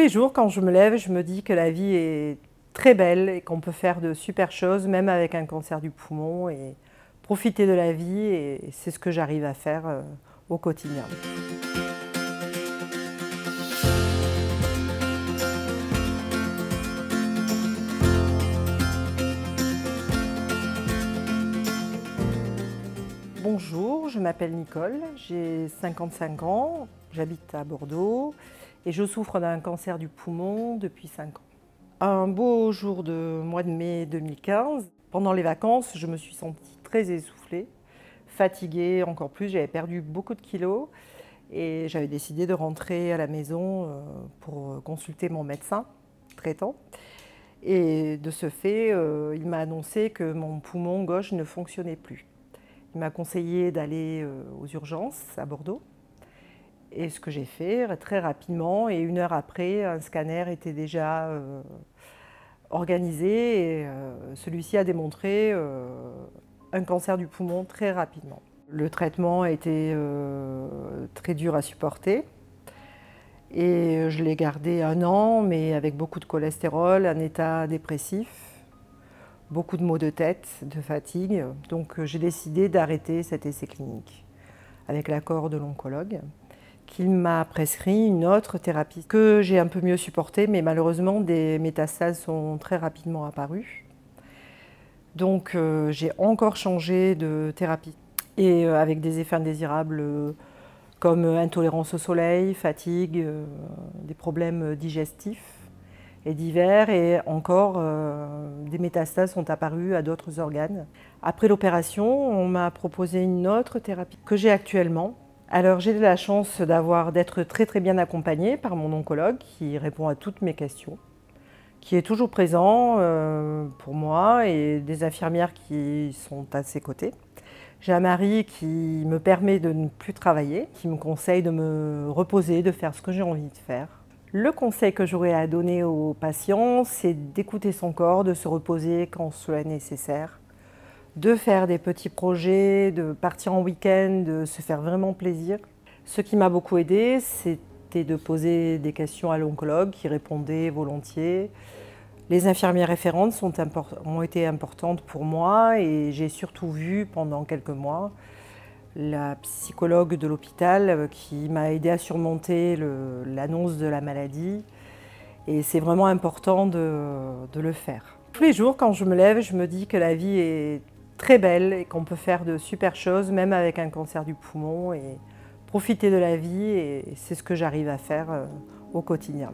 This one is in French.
les jours, quand je me lève, je me dis que la vie est très belle et qu'on peut faire de super choses, même avec un cancer du poumon, et profiter de la vie, et c'est ce que j'arrive à faire au quotidien. Bonjour, je m'appelle Nicole, j'ai 55 ans, j'habite à Bordeaux et je souffre d'un cancer du poumon depuis 5 ans. Un beau jour de mois de mai 2015, pendant les vacances, je me suis sentie très essoufflée, fatiguée encore plus, j'avais perdu beaucoup de kilos et j'avais décidé de rentrer à la maison pour consulter mon médecin traitant. Et de ce fait, il m'a annoncé que mon poumon gauche ne fonctionnait plus. Il m'a conseillé d'aller aux urgences à Bordeaux. Et ce que j'ai fait très rapidement, et 1 heure après, un scanner était déjà organisé et celui-ci a démontré un cancer du poumon très rapidement. Le traitement a été très dur à supporter et je l'ai gardé 1 an, mais avec beaucoup de cholestérol, un état dépressif, beaucoup de maux de tête, de fatigue. Donc j'ai décidé d'arrêter cet essai clinique avec l'accord de l'oncologue, qu'il m'a prescrit une autre thérapie que j'ai un peu mieux supportée, mais malheureusement des métastases sont très rapidement apparues. Donc j'ai encore changé de thérapie et avec des effets indésirables comme intolérance au soleil, fatigue, des problèmes digestifs et divers, et encore des métastases sont apparues à d'autres organes. Après l'opération, on m'a proposé une autre thérapie que j'ai actuellement. Alors j'ai de la chance d'être très bien accompagnée par mon oncologue qui répond à toutes mes questions, qui est toujours présent pour moi, et des infirmières qui sont à ses côtés. J'ai un mari qui me permet de ne plus travailler, qui me conseille de me reposer, de faire ce que j'ai envie de faire. Le conseil que j'aurais à donner aux patients, c'est d'écouter son corps, de se reposer quand cela est nécessaire, de faire des petits projets, de partir en week-end, de se faire vraiment plaisir. Ce qui m'a beaucoup aidé, c'était de poser des questions à l'oncologue qui répondait volontiers. Les infirmières référentes ont été importantes pour moi, et j'ai surtout vu pendant quelques mois la psychologue de l'hôpital qui m'a aidé à surmonter l'annonce de la maladie, et c'est vraiment important de le faire. Tous les jours, quand je me lève, je me dis que la vie est très belle et qu'on peut faire de super choses, même avec un cancer du poumon, et profiter de la vie, et c'est ce que j'arrive à faire au quotidien.